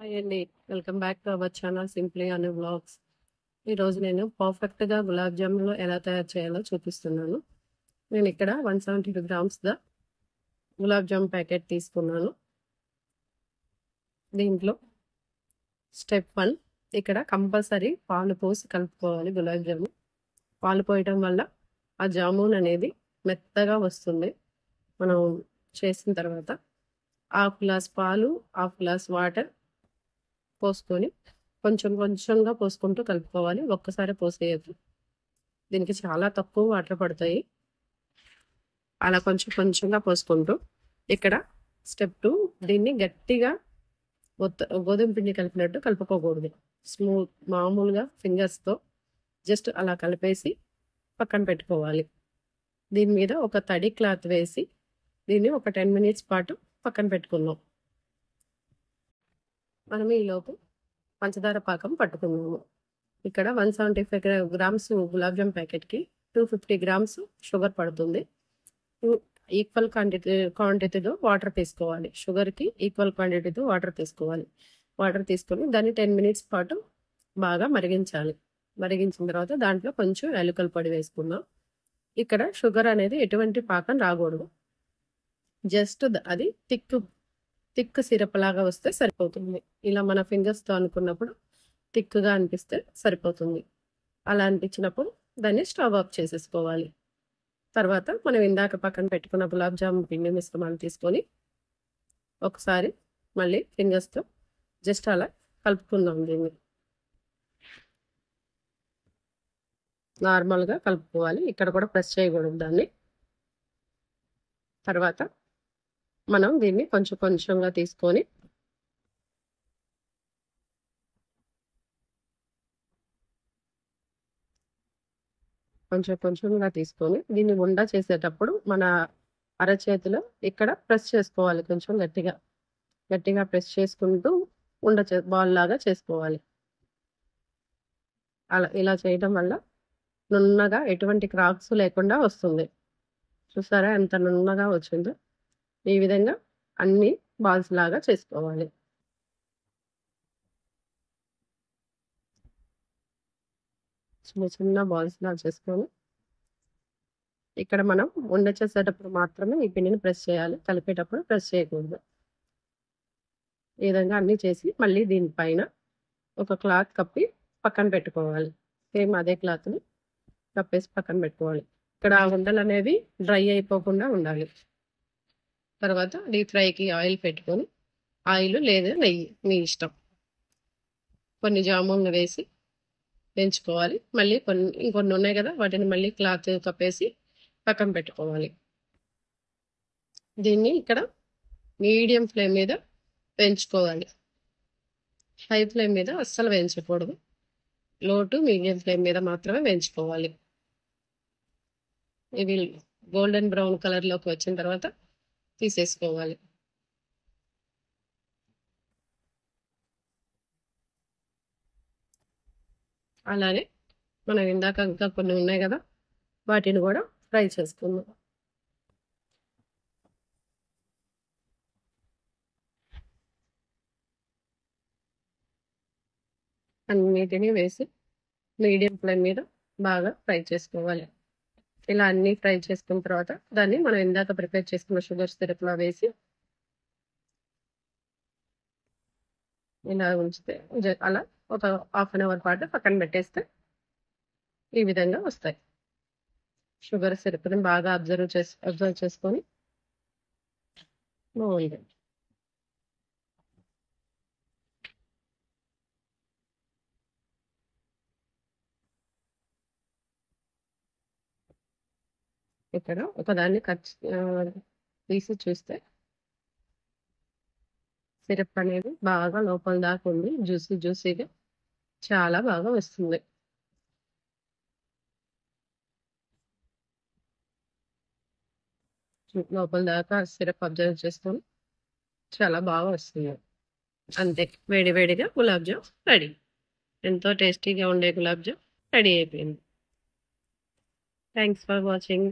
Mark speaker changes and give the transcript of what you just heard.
Speaker 1: Hi అండి. Welcome back to our channel simply Anu vlogs. ఈరోజు నేను పర్ఫెక్ట్‌గా గులాబ్ జాములు ఎలా తయారు చేయాలో చూపిస్తున్నాను. నేను ఇక్కడ 172 గ్రామ్స్ గులాబ్ జామ్ ప్యాకెట్ తీసుకున్నాను. దీంట్లో స్టెప్ 1 ఇక్కడ కంపల్సరీ పాలు పోసి కలుపుకోవాలి గులాబ్ జాము. పాలు పోయటం వల్ల ఆ జామున్ అనేది మెత్తగా వస్తుంది. మనం చేసిన తర్వాత హాఫ్ గ్లాస్ పాలు, హాఫ్ గ్లాస్ వాటర్ పోసుకొని కొంచెం కొంచెంగా పోసుకుంటూ కలుపుకోవాలి. ఒక్కసారి పోసేయద్దు. దీనికి చాలా తక్కువ వాటర్ పడతాయి. అలా కొంచెం కొంచెంగా పోసుకుంటూ ఇక్కడ స్టెప్ 2 దీన్ని గట్టిగా గోధుమ పిండి కలిపినట్టు కలుపుకోకూడదు. మామూలుగా ఫింగర్స్తో జస్ట్ అలా కలిపేసి పక్కన పెట్టుకోవాలి. దీని మీద ఒక తడి క్లాత్ వేసి దీన్ని ఒక 10 మినిట్స్ పాటు పక్కన పెట్టుకుందాం. మనం ఈలోపు పంచదార పాకం పట్టుకున్నాము. ఇక్కడ 175 గ్రామ్స్ గులాబ్ జామ్ ప్యాకెట్కి 250 గ్రామ్స్ షుగర్ పడుతుంది. ఈక్వల్ క్వాంటిటీతో వాటర్ తీసుకోవాలి. షుగర్కి ఈక్వల్ క్వాంటిటీతో వాటర్ తీసుకోవాలి. వాటర్ తీసుకొని దాన్ని 10 మినిట్స్ పాటు బాగా మరిగించాలి. మరిగించిన తర్వాత దాంట్లో కొంచెం యాలకుల పొడి వేసుకుందాం. ఇక్కడ షుగర్ అనేది ఎటువంటి పాకం రాకూడదు. జస్ట్ అది థిక్ సిరప్ లాగా వస్తే సరిపోతుంది. ఇలా మన ఫింగర్స్తో అనుకున్నప్పుడు థిక్గా అనిపిస్తే సరిపోతుంది. అలా అనిపించినప్పుడు దాన్ని స్టవ్ ఆఫ్ చేసేసుకోవాలి. తర్వాత మనం ఇందాక పక్కన పెట్టుకున్న గులాబ్ జామ్ పిండి మిశ్రమాన్ని తీసుకొని ఒకసారి మళ్ళీ ఫింగర్స్తో జస్ట్ అలా కలుపుకుందాం. దీన్ని నార్మల్గా కలుపుకోవాలి. ఇక్కడ కూడా ప్రెస్ చేయకూడదు దాన్ని. తర్వాత మనం దీన్ని కొంచెం కొంచెంగా తీసుకొని దీన్ని ఉండ చేసేటప్పుడు మన అరచేతిలో ఇక్కడ ప్రెస్ చేసుకోవాలి. కొంచెం గట్టిగా ప్రెస్ చేసుకుంటూ బాల్ లాగా చేసుకోవాలి. ఇలా చేయడం వల్ల నున్నగా ఎటువంటి క్రాక్స్ లేకుండా వస్తుంది. చూసారా ఎంత నున్నగా వచ్చిందో? ఈ విధంగా అన్ని బాల్స్ లాగా చేసుకోవాలి. చిన్న చిన్న బాల్స్ లాగా చేసుకొని ఇక్కడ మనం ఉండ చేసేటప్పుడు మాత్రమే ఈ పిండిని ప్రెస్ చేయాలి. కలిపేటప్పుడు ప్రెస్ చేయకూడదు. ఈ విధంగా అన్నీ చేసి మళ్ళీ దీనిపైన ఒక క్లాత్ కప్పి పక్కన పెట్టుకోవాలి. సేమ్ అదే క్లాత్ని కప్పేసి పక్కన పెట్టుకోవాలి. ఇక్కడ ఉండలు అనేవి డ్రై అయిపోకుండా ఉండాలి. తర్వాత డీప్ ఫ్రైకి ఆయిల్ పెట్టుకొని, ఆయిల్ లేదా నెయ్యి మీ ఇష్టం, కొన్ని జామున్లు వేసి పెంచుకోవాలి. మళ్ళీ ఇంకొన్ని ఉన్నాయి కదా, వాటిని మళ్ళీ క్లాత్ కప్పేసి పక్కన పెట్టుకోవాలి. దీన్ని ఇక్కడ మీడియం ఫ్లేమ్ మీద పెంచుకోవాలి. హై ఫ్లేమ్ మీద అస్సలు వేయించకూడదు. లో టు మీడియం ఫ్లేమ్ మీద మాత్రమే వేయించుకోవాలి. ఇవి గోల్డెన్ బ్రౌన్ కలర్లోకి వచ్చిన తర్వాత తీసేసుకోవాలి. అలానే మనం ఇందాక ఇంకా కొన్ని ఉన్నాయి కదా, వాటిని కూడా ఫ్రై చేసుకుందాం. అన్నిటినీ వేసి మీడియం ఫ్లేమ్ మీద బాగా ఫ్రై చేసుకోవాలి. ఇలా అన్నీ ఫ్రై చేసుకున్న తర్వాత దాన్ని మనం ఇందాక ప్రిపేర్ చేసుకున్న షుగర్ సిరప్లో వేసి ఇలా ఉంచితే అలా ఒక హాఫ్ అన్ అవర్ పాటు పక్కన పెట్టేస్తే ఈ విధంగా వస్తాయి. షుగర్ సిరప్ని బాగా అబ్జర్వ్ చేసుకొని బాగుంది. ఇక్కడ ఒకదాన్ని తీసి చూస్తే సిరప్ అనేది బాగా లోపల దాకా ఉంది. జ్యూసీగా చాలా బాగా వస్తుంది. లోపల దాకా సిరప్ అబ్జర్వ్ చేసుకొని చాలా బాగా వస్తుంది. అంతే, వేడివేడిగా గులాబ్ జామ్ రెడీ. ఎంతో టేస్టీగా ఉండే గులాబ్ జామ్ రెడీ అయిపోయింది. Thanks for watching.